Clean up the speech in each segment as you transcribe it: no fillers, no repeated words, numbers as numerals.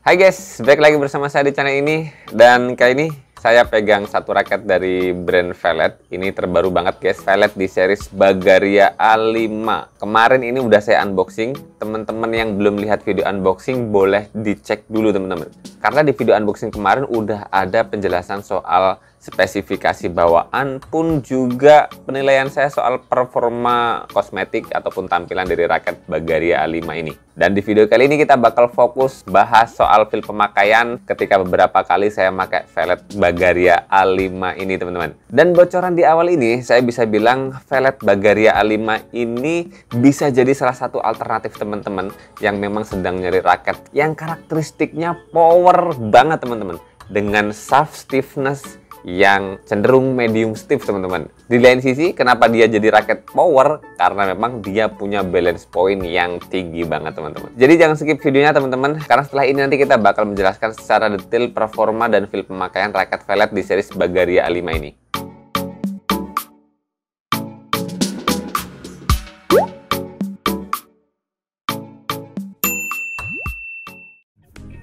Hai guys, balik lagi bersama saya di channel ini. Dan kali ini saya pegang satu raket dari brand Velet. Ini terbaru banget guys, Velet di series Bagaria A5. Kemarin ini udah saya unboxing. Teman-teman yang belum lihat video unboxing boleh dicek dulu teman-teman. Karena di video unboxing kemarin udah ada penjelasan soal spesifikasi bawaan pun juga penilaian saya soal performa kosmetik ataupun tampilan dari raket Bagaria A5 ini. Dan di video kali ini kita bakal fokus bahas soal feel pemakaian ketika beberapa kali saya pakai Velet Bagaria A5 ini teman-teman. Dan bocoran di awal ini saya bisa bilang Velet Bagaria A5 ini bisa jadi salah satu alternatif teman-teman yang memang sedang nyari raket yang karakteristiknya power banget teman-teman, dengan shaft stiffness yang cenderung medium stiff teman-teman. Di lain sisi, kenapa dia jadi raket power? Karena memang dia punya balance point yang tinggi banget teman-teman. Jadi jangan skip videonya teman-teman, karena setelah ini nanti kita bakal menjelaskan secara detail performa dan feel pemakaian raket Velet di series Bagaria A5 ini.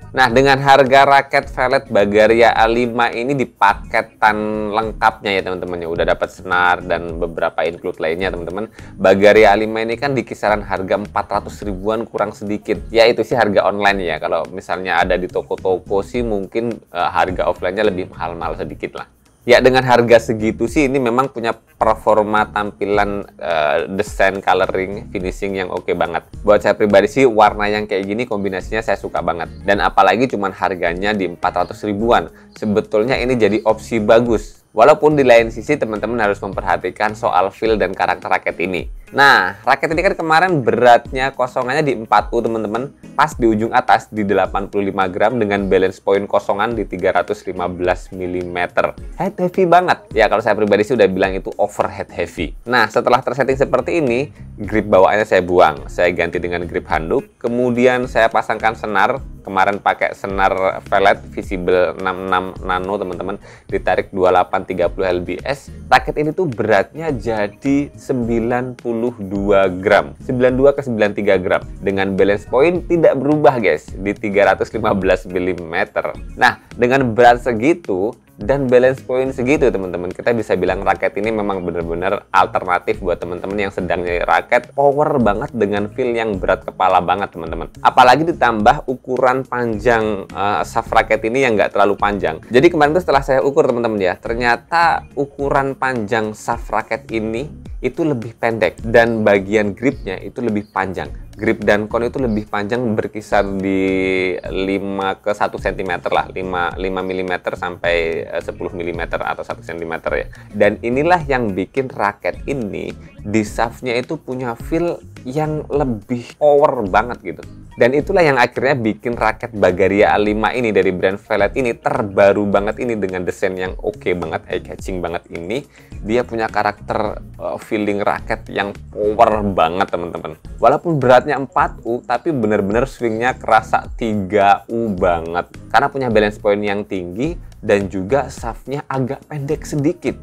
Nah, dengan harga raket Velet Bagaria A5 ini di paketan lengkapnya ya teman-teman, ya udah dapat senar dan beberapa include lainnya teman-teman. Bagaria A5 ini kan di kisaran harga 400 ribuan kurang sedikit. Ya itu sih harga online ya. Kalau misalnya ada di toko-toko sih mungkin harga offline-nya lebih mahal-mahal sedikit lah. Ya dengan harga segitu sih ini memang punya performa tampilan, desain, coloring, finishing yang oke banget. Buat saya pribadi sih warna yang kayak gini kombinasinya saya suka banget. Dan apalagi cuman harganya di 400 ribuan. Sebetulnya ini jadi opsi bagus. Walaupun di lain sisi teman-teman harus memperhatikan soal feel dan karakter raket ini. Nah, raket ini kan kemarin beratnya kosongannya di 4U teman-teman. Pas di ujung atas di 85 gram dengan balance point kosongan di 315 mm. Head heavy banget. Ya kalau saya pribadi sih udah bilang itu overhead heavy. Nah, setelah tersetting seperti ini, grip bawaannya saya buang. Saya ganti dengan grip handuk. Kemudian saya pasangkan senar. Kemarin pakai senar Velet Visible 66 Nano teman-teman, ditarik 2830 lbs. Raket ini tuh beratnya jadi 92 gram, 92 ke 93 gram, dengan balance point tidak berubah guys di 315 mm. Nah, dengan berat segitu dan balance point segitu teman-teman, kita bisa bilang raket ini memang benar-benar alternatif buat teman-teman yang sedang nyari raket power banget dengan feel yang berat kepala banget teman-teman. Apalagi ditambah ukuran panjang shaft raket ini yang nggak terlalu panjang. Jadi kemarin tuh setelah saya ukur teman-teman ya, ternyata ukuran panjang shaft raket ini itu lebih pendek dan bagian gripnya itu lebih panjang. Grip dan kon itu lebih panjang, berkisar di 5 ke 1 cm lah, 5 mm sampai 10 mm atau 1 cm ya. Dan inilah yang bikin raket ini di shaftnya itu punya feel yang lebih power banget gitu. Dan itulah yang akhirnya bikin raket Bagaria A5 ini dari brand Velet ini terbaru banget ini, dengan desain yang oke banget, eye catching banget ini. Dia punya karakter feeling raket yang power banget teman-teman. Walaupun beratnya 4U tapi bener-bener swingnya kerasa 3U banget. Karena punya balance point yang tinggi dan juga shaftnya agak pendek sedikit.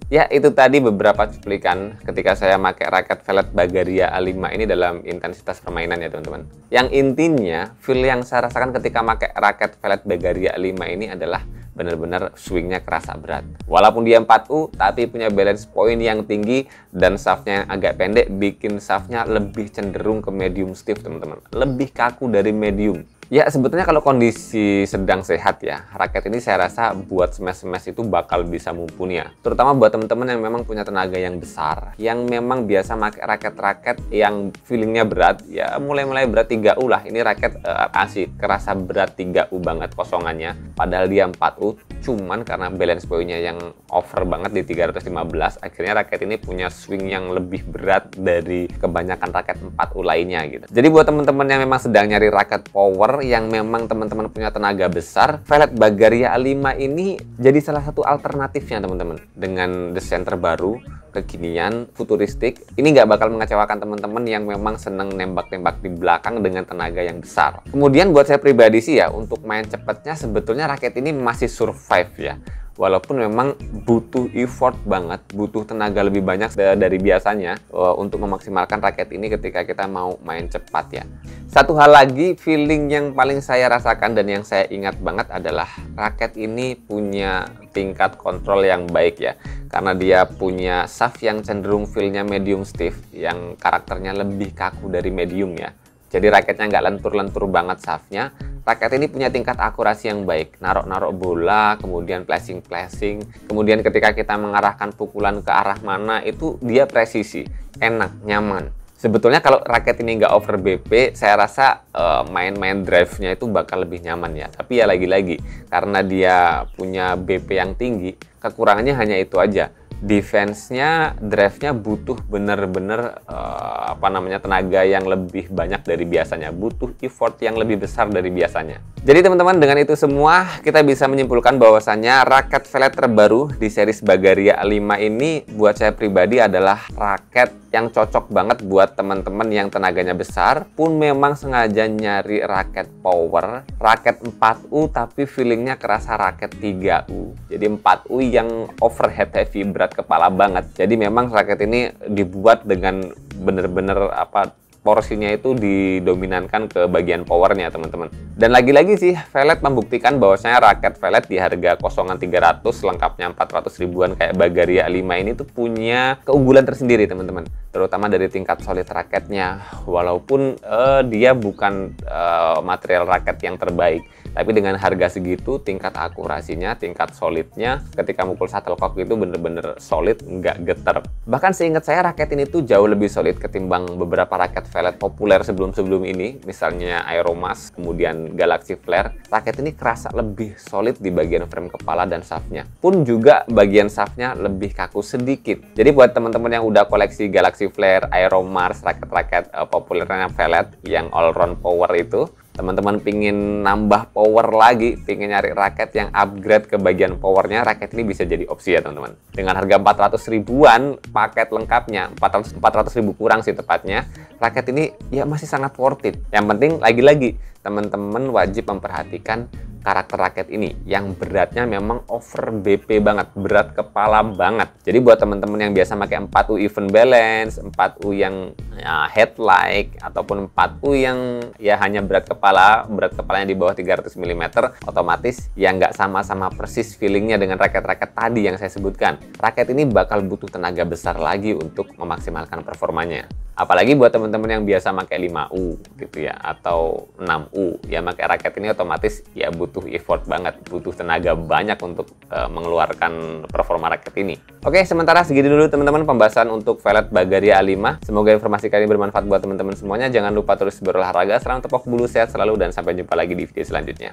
Ya, itu tadi beberapa cuplikan ketika saya pakai raket velvet Bagaria A5 ini dalam intensitas permainan ya teman-teman. Yang intinya, feel yang saya rasakan ketika pakai raket velvet Bagaria A5 ini adalah benar-benar swingnya kerasa berat. Walaupun dia 4U, tapi punya balance point yang tinggi dan shaftnya yang agak pendek, bikin shaftnya lebih cenderung ke medium stiff teman-teman. Lebih kaku dari medium. Ya, sebetulnya kalau kondisi sedang sehat ya, raket ini saya rasa buat smash-smash itu bakal bisa mumpuni ya. Terutama buat teman-teman yang memang punya tenaga yang besar, yang memang biasa pakai raket-raket yang feelingnya berat, ya mulai-mulai berat 3U lah. Ini raket asik, kerasa berat 3U banget kosongannya. Padahal dia 4U, cuman karena balance point-nya yang over banget di 315, akhirnya raket ini punya swing yang lebih berat dari kebanyakan raket 4U lainnya gitu. Jadi buat teman-teman yang memang sedang nyari raket power, yang memang teman-teman punya tenaga besar, velvet Bagaria A5 ini jadi salah satu alternatifnya teman-teman. Dengan desain terbaru, kekinian, futuristik, ini nggak bakal mengecewakan teman-teman yang memang seneng nembak-nembak di belakang dengan tenaga yang besar. Kemudian buat saya pribadi sih ya, untuk main cepatnya sebetulnya raket ini masih survive ya. Walaupun memang butuh effort banget, butuh tenaga lebih banyak dari biasanya untuk memaksimalkan raket ini ketika kita mau main cepat ya. Satu hal lagi, feeling yang paling saya rasakan dan yang saya ingat banget adalah raket ini punya tingkat kontrol yang baik ya. Karena dia punya shaft yang cenderung feel-nya medium stiff, yang karakternya lebih kaku dari medium ya. Jadi raketnya nggak lentur-lentur banget shaftnya. Raket ini punya tingkat akurasi yang baik, narok-narok bola, kemudian flashing-flashing, kemudian ketika kita mengarahkan pukulan ke arah mana itu dia presisi, enak, nyaman. Sebetulnya kalau raket ini nggak over BP, saya rasa main-main drive-nya itu bakal lebih nyaman ya. Tapi ya lagi-lagi, karena dia punya BP yang tinggi, kekurangannya hanya itu aja. Defense-nya, drive-nya butuh bener-bener tenaga yang lebih banyak dari biasanya, butuh effort yang lebih besar dari biasanya. Jadi teman-teman, dengan itu semua kita bisa menyimpulkan bahwasannya raket velg terbaru di series Bagaria 5 ini buat saya pribadi adalah raket yang cocok banget buat teman-teman yang tenaganya besar pun memang sengaja nyari raket power, raket 4U tapi feelingnya kerasa raket 3U. Jadi 4U yang overhead heavy, berat kepala banget. Jadi memang raket ini dibuat dengan bener-bener porsinya itu didominankan ke bagian powernya teman-teman. Dan lagi-lagi sih velg membuktikan bahwasanya raket velg di harga kosongan 300 lengkapnya 400 ribuan kayak Bagaria 5 ini tuh punya keunggulan tersendiri teman-teman, terutama dari tingkat solid raketnya. Walaupun dia bukan material raket yang terbaik, tapi dengan harga segitu tingkat akurasinya, tingkat solidnya ketika mukul shuttlecock itu bener-bener solid, nggak getar. Bahkan seingat saya raket ini tuh jauh lebih solid ketimbang beberapa raket velg populer sebelum-sebelum ini, misalnya Aeromas, kemudian Galaxy Flare. Raket ini kerasa lebih solid di bagian frame kepala dan shaftnya. Pun juga bagian shaftnya lebih kaku sedikit. Jadi buat teman-teman yang udah koleksi Galaxy Flare, Aeromars, raket-raket populernya velg yang all-round power itu, teman-teman pingin nambah power lagi, pingin nyari raket yang upgrade ke bagian powernya, raket ini bisa jadi opsi ya teman-teman. Dengan harga 400 ribuan paket lengkapnya, 400 ribu kurang sih tepatnya, raket ini ya masih sangat worth it. Yang penting lagi-lagi teman-teman wajib memperhatikan karakter raket ini yang beratnya memang over BP banget, berat kepala banget. Jadi buat teman-teman yang biasa pakai 4U even balance, 4U yang ya, headlight, ataupun 4U yang ya hanya berat kepalanya di bawah 300 mm, otomatis ya nggak sama-sama persis feelingnya dengan raket-raket tadi yang saya sebutkan. Raket ini bakal butuh tenaga besar lagi untuk memaksimalkan performanya. Apalagi buat teman-teman yang biasa pakai 5U gitu ya, atau 6U, ya pakai raket ini otomatis ya butuh effort banget, butuh tenaga banyak untuk mengeluarkan performa raket ini. Oke, sementara segini dulu teman-teman pembahasan untuk velg Bagaria A5. Semoga informasi kali ini bermanfaat buat teman-teman semuanya. Jangan lupa terus berolahraga, salam tepok bulu, sehat selalu, dan sampai jumpa lagi di video selanjutnya.